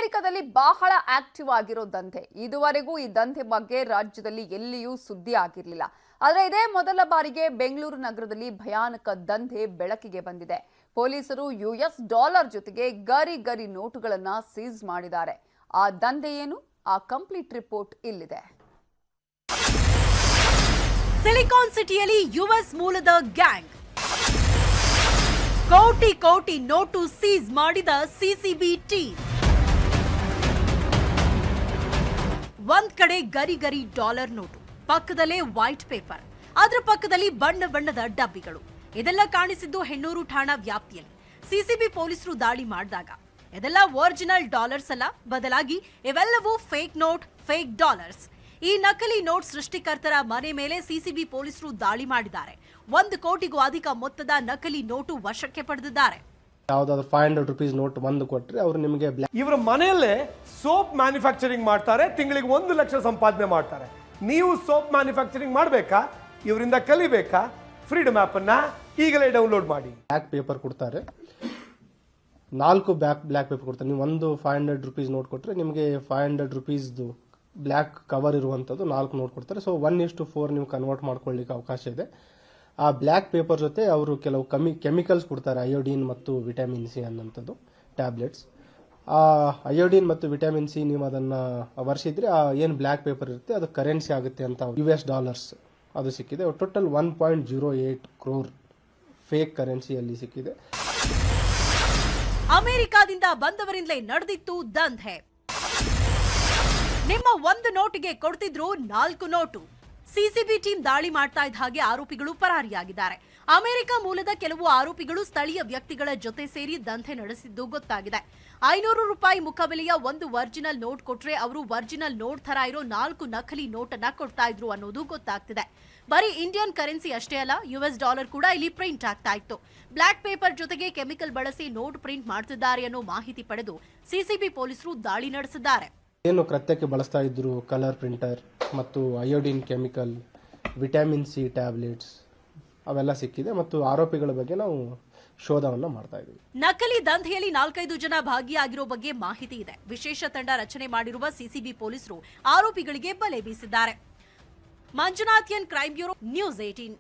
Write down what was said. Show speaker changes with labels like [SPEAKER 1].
[SPEAKER 1] ಅಮೆರಿಕದಲ್ಲಿ ಬಹಳ ಆಕ್ಟಿವ್ ಆಗಿರೋ ದಂಧೆ. ಇದುವರೆಗೂ ಈ ದಂಧೆ ಬಗ್ಗೆ ರಾಜ್ಯದಲ್ಲಿ ಎಲ್ಲಿಯೂ ಸುದ್ದಿ ಆಗಿರಲಿಲ್ಲ. ಆದರೆ ಇದೇ ಮೊದಲ ಬಾರಿಗೆ ಬೆಂಗಳೂರು ನಗರದಲ್ಲಿ ಭಯಾನಕ ದಂಧೆ ಬೆಳಕಿಗೆ ಬಂದಿದೆ. ಪೊಲೀಸರು $US ಜೊತೆಗೆ ಗರಿ ನೋಟುಗಳನ್ನು ಸೀಸ್ ಮಾಡಿದ್ದಾರೆ. ಆ ದಂಧೆ ಏನು? ಆ ಕಂಪ್ಲೀಟ್ ರಿಪೋರ್ಟ್ ಇಲ್ಲಿದೆ.
[SPEAKER 2] ಸಿಲಿಕಾನ್ ಸಿಟಿಯಲ್ಲಿ US ಮೂಲದ ಗ್ಯಾಂಗ್ ಕೋಟಿ ನೋಟು ಸೀಸ್ ಮಾಡಿದ ಸಿಸಿಬಿ ಟೀಮ್. ಒಂದ್ ಕಡೆ ಗರಿ ಡಾಲರ್ ನೋಟು, ಪಕ್ಕದಲ್ಲೇ ವೈಟ್ ಪೇಪರ್, ಅದರ ಪಕ್ಕದಲ್ಲಿ ಬಣ್ಣದ ಡಬ್ಬಿಗಳು. ಇದೆಲ್ಲ ಕಾಣಿಸಿದ್ದು ಹೆಣ್ಣೂರು ಠಾಣಾ ವ್ಯಾಪ್ತಿಯಲ್ಲಿ. ಸಿಸಿಬಿ ಪೊಲೀಸರು ದಾಳಿ ಮಾಡಿದಾಗ ಇದೆಲ್ಲ ಒರಿಜಿನಲ್ ಡಾಲರ್ಸ್ ಅಲ್ಲ, ಬದಲಾಗಿ ಇವೆಲ್ಲವೂ ಫೇಕ್ ನೋಟ್, ಫೇಕ್ ಡಾಲರ್ಸ್. ಈ ನಕಲಿ ನೋಟ್ ಸೃಷ್ಟಿಕರ್ತರ ಮನೆ ಮೇಲೆ ಸಿಸಿಬಿ ಪೊಲೀಸರು ದಾಳಿ ಮಾಡಿದ್ದಾರೆ. 1 ಕೋಟಿಗೂ ಅಧಿಕ ಮೊತ್ತದ ನಕಲಿ ನೋಟು ವಶಕ್ಕೆ ಪಡೆದಿದ್ದಾರೆ.
[SPEAKER 3] ಯಾವ್ದಾದ್ರು $500 ನೋಟ್ ಒಂದು ಕೊಟ್ರೆ ಅವರು ನಿಮಗೆ
[SPEAKER 4] ಇವರ ಮನೆಯಲ್ಲೇ ಸೋಪ್ ಮ್ಯಾನುಫ್ಯಾಕ್ಚರಿಂಗ್ ಮಾಡ್ತಾರೆ. ತಿಂಗಳಿಗೆ 1 ಲಕ್ಷ ಸಂಪಾದನೆ ಮಾಡ್ತಾರೆ. ನೀವು ಸೋಪ್ ಮ್ಯಾನುಫ್ಯಾಕ್ಚರಿಂಗ್ ಮಾಡಬೇಕಾ? ಇವರಿಂದ ಕಲಿಬೇಕಾ? ಫ್ರೀಡಮ್ ಆಪ್ ಅನ್ನ ಈಗಲೇ ಡೌನ್ಲೋಡ್ ಮಾಡಿ.
[SPEAKER 3] ಬ್ಲ್ಯಾಕ್ ಪೇಪರ್ ಕೊಡ್ತಾರೆ, 4 ಬ್ಲ್ಯಾಕ್ ಪೇಪರ್ ಕೊಡ್ತಾರೆ. ನೀವು ಒಂದು $500 ನೋಟ್ ಕೊಟ್ರೆ ನಿಮಗೆ $500 ಬ್ಲ್ಯಾಕ್ ಕವರ್ ಇರುವಂತದ್ದು 4 ನೋಟ್ ಕೊಡ್ತಾರೆ. ಸೊ 1:4 ನೀವು ಕನ್ವರ್ಟ್ ಮಾಡ್ಕೊಳ್ಳಿಕ್ಕೆ ಅವಕಾಶ ಇದೆ. ಆ ಬ್ಲ್ಯಾಕ್ ಪೇಪರ್ ಜೊತೆ ಅವರು ಕೆಲವು ಕೆಮಿಕಲ್ಸ್ ಕೊಡ್ತಾರೆ, ಅಯೋಡಿನ್ ಮತ್ತು ವಿಟಮಿನ್ ಸಿ ಅನ್ನೋಂಥದ್ದು ಟ್ಯಾಬ್ಲೆಟ್ಸ್. ಆ ಅಯೋಡಿನ್ ಮತ್ತು ವಿಟಮಿನ್ ಸಿ ನೀವು ಅದನ್ನ ವರ್ಷಿದ್ರೆ ಏನು ಬ್ಲ್ಯಾಕ್ ಪೇಪರ್ ಇರುತ್ತೆ ಅದು ಕರೆನ್ಸಿ ಆಗುತ್ತೆ ಅಂತ $US ಅದು ಸಿಕ್ಕಿದೆ. ಟೋಟಲ್ 1.08 crore ಫೇಕ್ ಕರೆನ್ಸಿಯಲ್ಲಿ ಸಿಕ್ಕಿದೆ.
[SPEAKER 2] ಅಮೆರಿಕಾದಿಂದ ಬಂದವರಿಂದಲೇ ನಡೆದಿತ್ತು ದಂಧೆ. ನಿಮ್ಮ 1 ನೋಟಿಗೆ ಕೊಡ್ತಿದ್ರು 4 ನೋಟು. ಸಿಸಿಬಿ ಟೀಮ್ ದಾಳಿ ಮಾಡ್ತಾ ಇದ್ದ ಹಾಗೆ ಆರೋಪಿಗಳು ಪರಾರಿಯಾಗಿದ್ದಾರೆ. ಅಮೆರಿಕ ಮೂಲದ ಕೆಲವು ಆರೋಪಿಗಳು ಸ್ಥಳೀಯ ವ್ಯಕ್ತಿಗಳ ಜೊತೆ ಸೇರಿ ದಂಧೆ ನಡೆಸಿದ್ದು ಗೊತ್ತಾಗಿದೆ. $500 ಮುಖಬೆಲೆಯ 1 ಒರಿಜಿನಲ್ ನೋಟ್ ಕೊಟ್ರೆ ಅವರು ಒರಿಜಿನಲ್ ನೋಟ್ ತರ ಇರೋ 4 ನಕಲಿ ನೋಟ್ ಅನ್ನ ಕೊಡ್ತಾ ಇದ್ರು ಅನ್ನೋದು ಗೊತ್ತಾಗ್ತಿದೆ. ಬರೀ ಇಂಡಿಯನ್ ಕರೆನ್ಸಿ ಅಷ್ಟೇ ಅಲ್ಲ, $US ಕೂಡ ಇಲ್ಲಿ ಪ್ರಿಂಟ್ ಆಗ್ತಾ ಇತ್ತು. ಬ್ಲ್ಯಾಕ್ ಪೇಪರ್ ಜೊತೆಗೆ ಕೆಮಿಕಲ್ ಬಳಸಿ ನೋಟ್ ಪ್ರಿಂಟ್ ಮಾಡ್ತಿದ್ದಾರೆ ಅನ್ನೋ ಮಾಹಿತಿ ಪಡೆದು ಸಿಸಿಬಿ ಪೊಲೀಸರು ದಾಳಿ ನಡೆಸಿದ್ದಾರೆ.
[SPEAKER 3] ಏನು ಕೃತ್ಯಕ್ಕೆ ಬಳಸ್ತಾ ಇದ್ರು ಕಲರ್ ಪ್ರಿಂಟರ್ ಮತ್ತು iodine chemical, vitamin C tablets ಅವೆಲ್ಲ ಸಿಕ್ಕಿದೆ ಮತ್ತು ಆರೋಪಿಗಳ ಬಗ್ಗೆ ನಾವು ಶೋಧವನ್ನು ಮಾಡ್ತಾ ಇದ್ದೀವಿ.
[SPEAKER 2] ನಕಲಿ ದಂಧೆಯಲ್ಲಿ 4-5 ಜನ ಭಾಗಿಯಾಗಿರೋ ಬಗ್ಗೆ ಮಾಹಿತಿ ಇದೆ. ವಿಶೇಷ ತಂಡ ರಚನೆ ಮಾಡಿರುವ ಸಿಸಿಬಿ ಪೊಲೀಸರು ಆರೋಪಿಗಳಿಗೆ ಬಲೆ ಬೀಸಿದ್ದಾರೆ. Manjunath N, crime bureau, news 18.